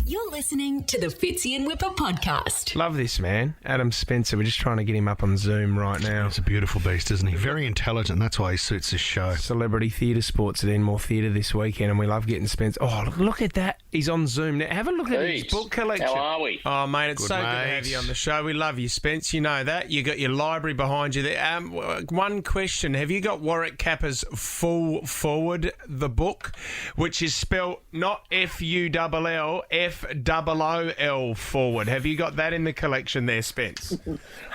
You're listening to the Fitzy and Whipper podcast. Love this man, Adam Spencer. We're just trying to get him up on Zoom right now. He's a beautiful beast, isn't he? Very intelligent. That's why he suits this show. Celebrity Theatre Sports at Enmore Theatre this weekend, and we love getting Spencer. Oh, look at that. He's on Zoom now. Have a look at his book collection. How are we? Oh, mate, it's Good, so mate. good to have you on the show. We love you, Spence. You know that. You got your library behind you there. One question. Have you got Warwick Capper's Full Forward, the book, which is spelled not Full, FOOL forward? Have you got that in the collection there, Spence?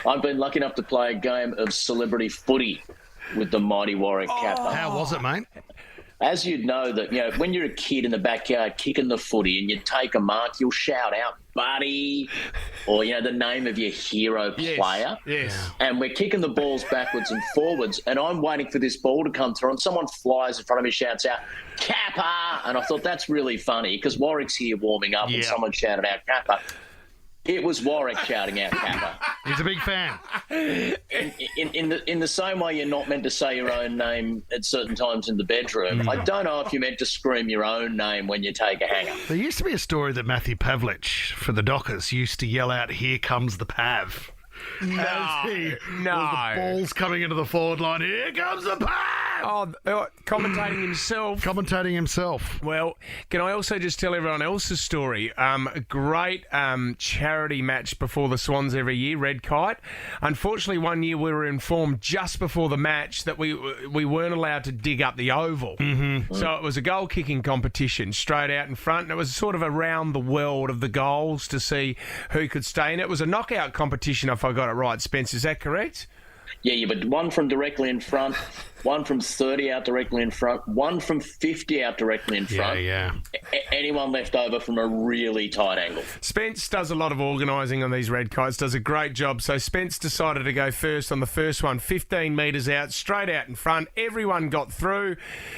I've been lucky enough to play a game of celebrity footy with the mighty Warwick Capper. How was it, mate? As you'd know that, when you're a kid in the backyard kicking the footy and you take a mark, you'll shout out, buddy, or, the name of your hero player. Yes. And we're kicking the balls backwards and forwards, and I'm waiting for this ball to come through, and someone flies in front of me, shouts out, Capper! And I thought, that's really funny, because Warwick's here warming up, and someone shouted out, Capper. It was Warwick shouting out Capper. He's a big fan. In the same way you're not meant to say your own name at certain times in the bedroom, I don't know if you're meant to scream your own name when you take a hanger. There used to be a story that Matthew Pavlich for the Dockers used to yell out, "Here comes the Pav." As the ball's coming into the forward line. Here comes the Pav! Oh, commentating himself. Commentating himself. Well, can I also just tell everyone else's story? A great charity match before the Swans every year, Red Kite. Unfortunately, one year we were informed just before the match that we weren't allowed to dig up the oval. Mm-hmm. So it was a goal-kicking competition straight out in front, and it was sort of around the world of the goals to see who could stay in. It was a knockout competition, if I got it right, Spence. Is that correct? Yeah, but one from directly in front, one from 30 out directly in front, one from 50 out directly in front. Yeah. Anyone left over from a really tight angle. Spence does a lot of organising on these Red Kites, does a great job. So Spence decided to go first on the first one, 15 metres out, straight out in front. Everyone got through.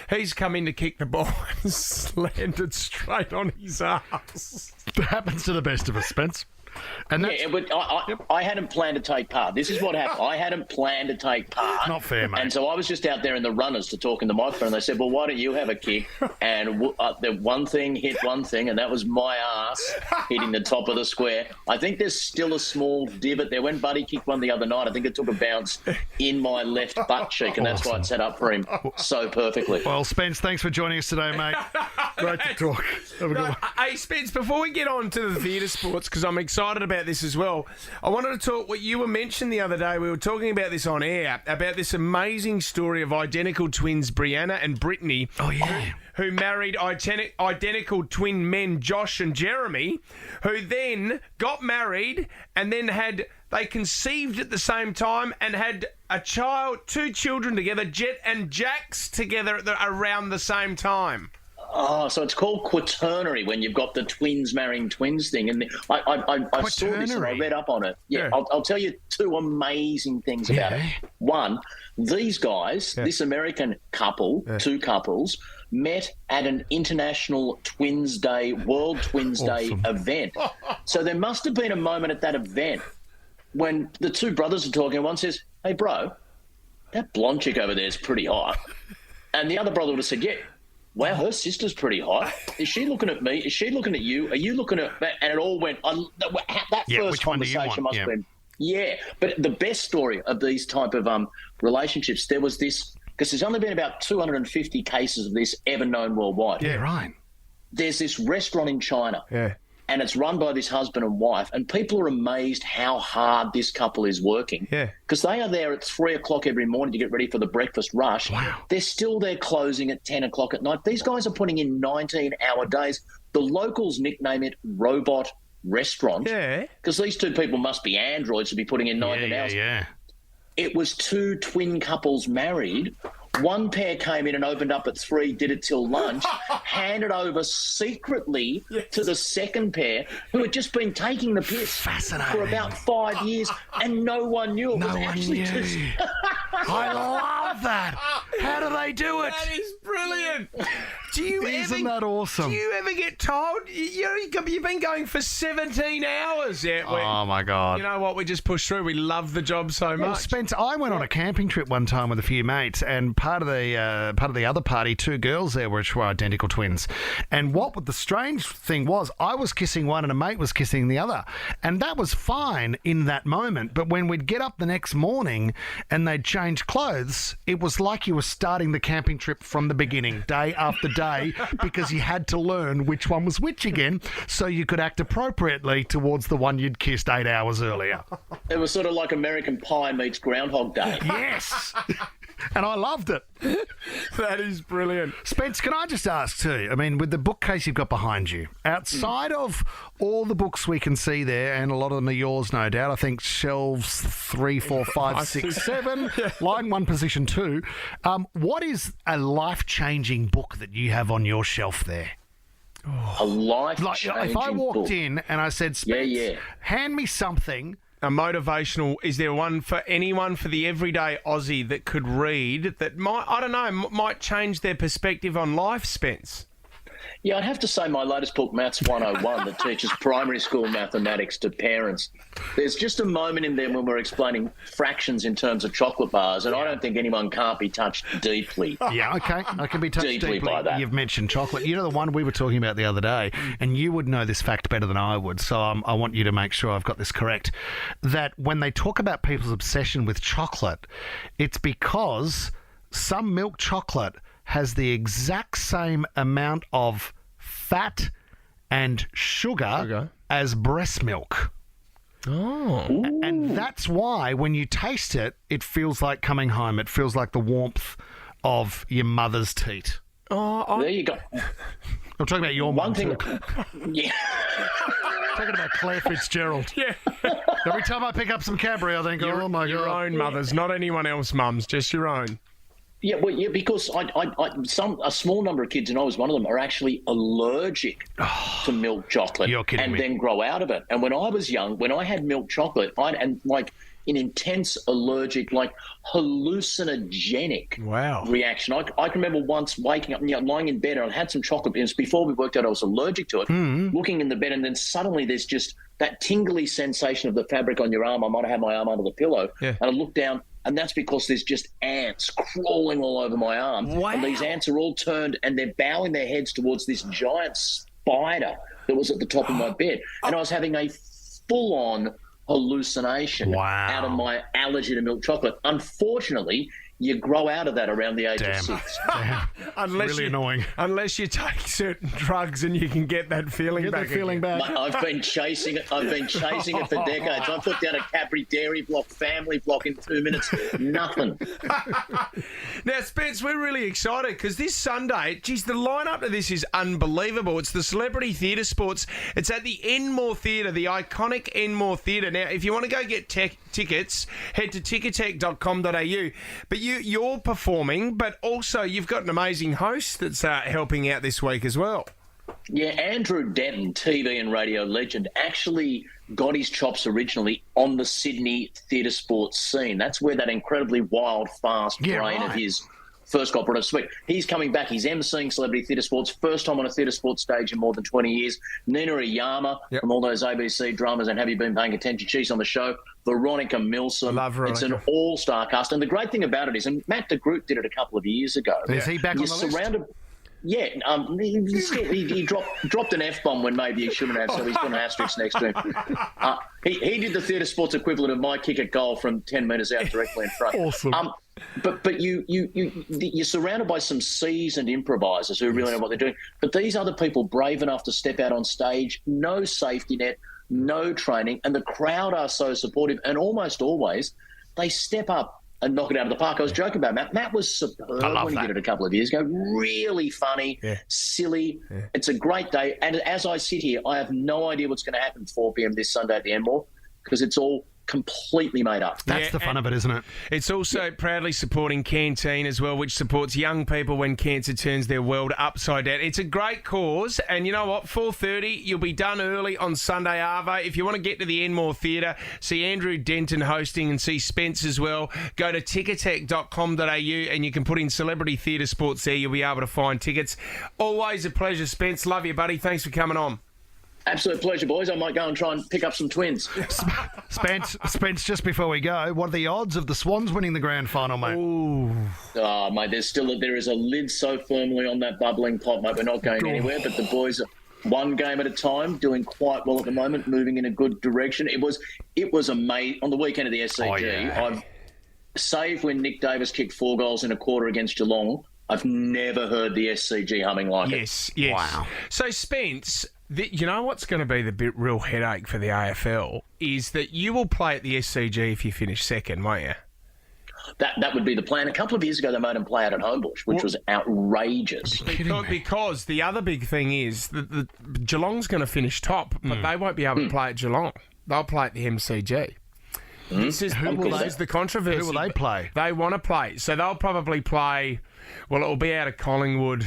He's come in to kick the ball and slanted straight on his ass. It happens to the best of us, Spence. And that's, But I hadn't planned to take part. This is what happened. I hadn't planned to take part. Not fair, mate. And so I was just out there in the runners to talk in the microphone. And they said, well, why don't you have a kick? And the one thing hit one thing, and that was my ass hitting the top of the square. I think there's still a small divot there. When Buddy kicked one the other night, I think it took a bounce in my left butt cheek, and that's why it set up for him so perfectly. Well, Spence, thanks for joining us today, mate. Great to talk. Have a good one. Hey, Spence, before we get on to the theatre sports, because I'm excited about this as well, I wanted to talk what you were mentioned the other day. We were talking about this on air, about this amazing story of identical twins, Brianna and Brittany. Oh, yeah. Who married identical twin men, Josh and Jeremy, who then got married and then they conceived at the same time and had a child, two children together, Jet and Jax together around the same time. Oh, so it's called quaternary when you've got the twins marrying twins thing. And I saw this and I read up on it. Yeah. I'll tell you two amazing things about it. One, these guys, this American couple, two couples, met at an International Twins Day, World Twins Day event. So there must have been a moment at that event when the two brothers are talking and one says, hey, bro, that blonde chick over there is pretty hot. And the other brother would have said, yeah. Wow, her sister's pretty hot. Is she looking at me? Is she looking at you? Are you looking at... And it all went... that first conversation must have been... Yeah, but the best story of these type of relationships, there was this... Because there's only been about 250 cases of this ever known worldwide. Yeah, right. There's this restaurant in China. Yeah. And it's run by this husband and wife, and people are amazed how hard this couple is working. Yeah. Because they are there at 3 o'clock every morning to get ready for the breakfast rush. Wow. They're still there closing at 10 o'clock at night. These guys are putting in 19-hour days. The locals nickname it Robot Restaurant. Yeah. Because these two people must be androids to be putting in 19 hours. Yeah. It was two twin couples married. One pair came in and opened up at 3, did it till lunch, handed over secretly to the second pair who had just been taking the piss for about 5 years, and no one knew. It was actually just... I love that. How do they do it? That is brilliant. Isn't that awesome? Do you ever get told you've been going for 17 hours yet? Oh my God! You know what? We just pushed through. We love the job so much. Well, Spence, I went on a camping trip one time with a few mates, and part of the other party, two girls there which were identical twins. And what the strange thing was, I was kissing one and a mate was kissing the other, and that was fine in that moment. But when we'd get up the next morning and they'd change clothes, it was like you were starting the camping trip from the beginning, day after day, because you had to learn which one was which again, so you could act appropriately towards the one you'd kissed 8 hours earlier. It was sort of like American Pie meets Groundhog Day. Yes! And I loved it. That is brilliant. Spence, can I just ask too, I mean, with the bookcase you've got behind you, outside of all the books we can see there, and a lot of them are yours, no doubt, I think shelves 3, 4, 5, 6, 7, line 1, position 2, what is a life-changing book that you have on your shelf there? A life-changing if I walked book. in and I said, Spence, hand me something. A motivational, is there one for anyone, for the everyday Aussie that could read that might change their perspective on life, Spence? Yeah, I'd have to say my latest book, Maths 101, that teaches primary school mathematics to parents. There's just a moment in there when we're explaining fractions in terms of chocolate bars, and I don't think anyone can't be touched deeply. Yeah, okay. I can be touched deeply by that. You've mentioned chocolate. You know the one we were talking about the other day, and you would know this fact better than I would, so I want you to make sure I've got this correct, that when they talk about people's obsession with chocolate, it's because some milk chocolate has the exact same amount of fat and sugar as breast milk. Oh. And that's why when you taste it, it feels like coming home. It feels like the warmth of your mother's teat. There you go. I'm talking about your mum too. Yeah. Talking about Claire Fitzgerald. Yeah. Every time I pick up some Cadbury, I think, oh my God. Your own mothers, not anyone else's mums, just your own. Yeah, well, yeah, because a small number of kids, and I was one of them, are actually allergic to milk chocolate. You're kidding me. Then grow out of it. And when I was young, when I had milk chocolate, an intense allergic, hallucinogenic reaction. I can remember once waking up, lying in bed, and I had some chocolate. It was before we worked out I was allergic to it. Looking in the bed, and then suddenly there's just that tingly sensation of the fabric on your arm. I might have had my arm under the pillow, and I look down. And that's because there's just ants crawling all over my arm. Wow. And these ants are all turned and they're bowing their heads towards this giant spider that was at the top of my bed. And I was having a full-on hallucination out of my allergy to milk chocolate. Unfortunately, you grow out of that around the age of 6. Really annoying. Unless you take certain drugs and you can get that feeling back. Mate, I've been chasing it. I've been chasing it for decades. I put down a Cadbury Dairy block, family block in 2 minutes. Nothing. Now, Spence, we're really excited because this Sunday, geez, the lineup to this is unbelievable. It's the Celebrity Theatre Sports. It's at the Enmore Theatre, the iconic Enmore Theatre. Now, if you want to go get tickets, head to ticketek.com.au. But you're performing, but also you've got an amazing host that's helping out this week as well. Yeah, Andrew Denton, TV and radio legend, actually got his chops originally on the Sydney theatre sports scene. That's where that incredibly wild, fast brain of his first got brought up to speak. He's coming back. He's emceeing Celebrity Theatre Sports, first time on a theatre sports stage in more than 20 years. Nina Iyama from all those ABC dramas and Have You Been Paying Attention? She's on the show. Veronica Milsom. Love Veronica. It's an all-star cast. And the great thing about it is, and Matt de Groot did it a couple of years ago. Is he back on the list? Yeah, he dropped an F-bomb when maybe he shouldn't have, so he's got an asterisk next to him. He did the theatre sports equivalent of my kick at goal from 10 metres out directly in front. Awesome. But you're surrounded by some seasoned improvisers who really know what they're doing. But these other people brave enough to step out on stage, no safety net, no training, and the crowd are so supportive, and almost always they step up and knock it out of the park. I was joking about Matt. Matt was superb when he did it a couple of years ago. Really funny, silly. Yeah. It's a great day. And as I sit here, I have no idea what's going to happen 4 p.m. this Sunday at the Enmore because it's all completely made up. That's the fun of it, isn't it? It's also proudly supporting Canteen as well, which supports young people when cancer turns their world upside down. It's a great cause, and you know what? 4:30, you'll be done early on Sunday, Arvo. If you want to get to the Enmore Theatre, see Andrew Denton hosting and see Spence as well, go to ticketek.com.au and you can put in Celebrity Theatre Sports there. You'll be able to find tickets. Always a pleasure, Spence. Love you, buddy. Thanks for coming on. Absolute pleasure, boys. I might go and try and pick up some twins. Spence, just before we go, what are the odds of the Swans winning the grand final, mate? Ooh. Oh, mate, there is a lid so firmly on that bubbling pot, mate. We're not going anywhere, but the boys are one game at a time, doing quite well at the moment, moving in a good direction. It was amazing. On the weekend of the SCG, I've save when Nick Davis kicked 4 goals in a quarter against Geelong, I've never heard the SCG humming like it. Yes. Wow. So, Spence, you know what's going to be the real headache for the AFL is that you will play at the SCG if you finish second, won't you? That would be the plan. A couple of years ago, they made him play out at Homebush, which was outrageous. Because the other big thing is that Geelong's going to finish top, but they won't be able to play at Geelong. They'll play at the MCG. This is the controversy. Who will they play? They want to play. So they'll probably play, well, it'll be out of Collingwood.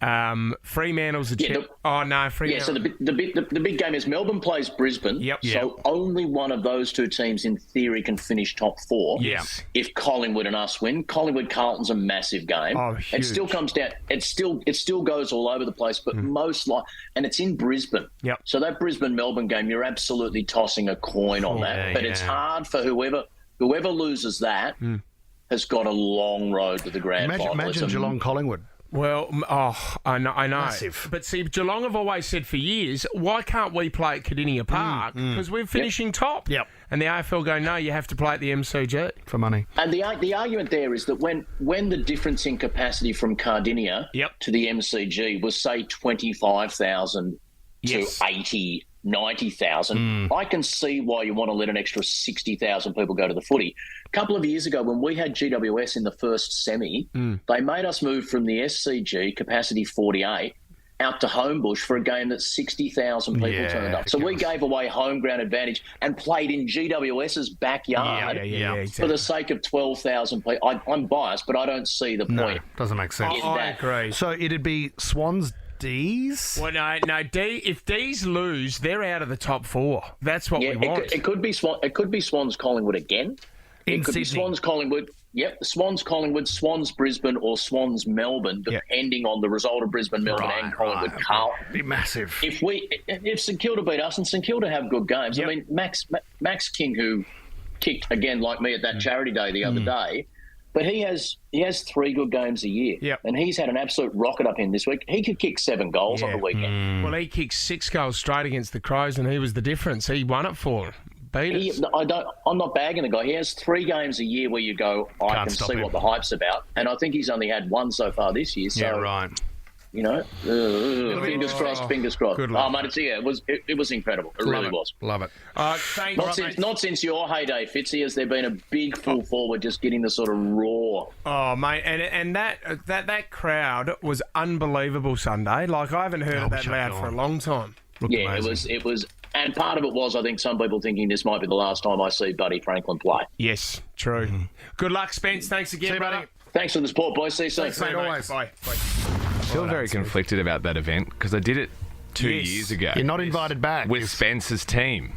Fremantle's a chip. Fremantle. Yeah, so the big game is Melbourne plays Brisbane. Yep. So only one of those two teams, in theory, can finish top 4. Yes. If Collingwood and us win, Collingwood-Carlton's a massive game. Oh, huge. It still comes down. It still goes all over the place, but and it's in Brisbane. Yep. So that Brisbane-Melbourne game, you're absolutely tossing a coin on that. But it's hard for whoever loses that has got a long road to the grand final. Imagine Geelong-Collingwood. Well, I know. Massive. But see, Geelong have always said for years, why can't we play at Cardinia Park? Because we're finishing top. Yep. And the AFL go, no, you have to play at the MCG. For money. And the argument there is that when the difference in capacity from Cardinia to the MCG was, say, 25,000 to 80, 90,000, I can see why you want to let an extra 60,000 people go to the footy. A couple of years ago, when we had GWS in the first semi, they made us move from the SCG, capacity 48, out to Homebush for a game that 60,000 people turned up. So we gave away home ground advantage and played in GWS's backyard for the sake of 12,000 people. I'm biased, but I don't see the point. No, doesn't make sense. I agree. So it'd be Swans D's? Well, no. If D's lose, they're out of the top 4. That's what we want. It could be Swans Collingwood again. In Could Sydney. be Swans Collingwood. Yep, Swans Collingwood, Swans Brisbane, or Swans Melbourne, depending on the result of Brisbane, Melbourne, and Collingwood Carlton. Be massive. If St Kilda beat us, and St Kilda have good games. I mean, Max King, who kicked again like me at that charity day the other day, but he has 3 good games a year, and he's had an absolute rocket up in this week. He could kick 7 goals on the weekend. Well, he kicked 6 goals straight against the Crows, and he was the difference. He won it for him. I'm not bagging the guy. He has 3 games a year where you go, I can see what the hype's about. And I think he's only had 1 so far this year. So, you know, fingers crossed. Good luck. Oh, mate, it was incredible. It really was. Love it. Not since your heyday, Fitzy, has there been a big full forward just getting the sort of raw. Oh, mate, and that crowd was unbelievable Sunday. Like, I haven't heard it that loud for a long time. Amazing. It was. And part of it was, I think, some people thinking this might be the last time I see Buddy Franklin play. Yes, true. Good luck, Spence. Thanks again, brother. Thanks for the support, boys. See you soon. Thanks, mate. Always. Bye. I feel very conflicted about that event because I did it 2 years ago. You're not invited back. With Spence's team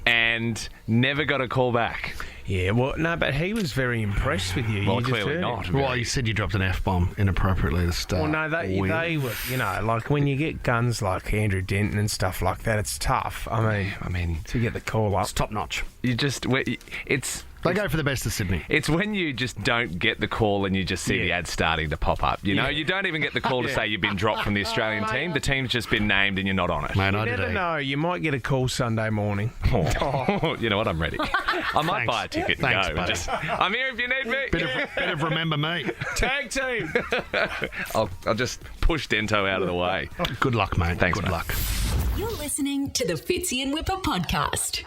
and never got a call back. Yeah, well, no, but he was very impressed with you. Well, you clearly not. Well, you said you dropped an F-bomb inappropriately at the start. Well, no, they were, you know, like when you get guns like Andrew Denton and stuff like that, it's tough. I mean, to get the call up. It's top notch. They go for the best of Sydney. It's when you just don't get the call and you just see the ad starting to pop up. You know, you don't even get the call to say you've been dropped from the Australian team. The team's just been named and you're not on it. Mate, You never know. You might get a call Sunday morning. Oh, you know what? I'm ready. I might buy a ticket and Thanks, go. buddy. I'm here if you need me. Bit of remember me. Tag team. I'll just push Dento out of the way. Good luck, mate. Thanks, Good mate. luck. You're listening to the Fitzy and Whipper podcast.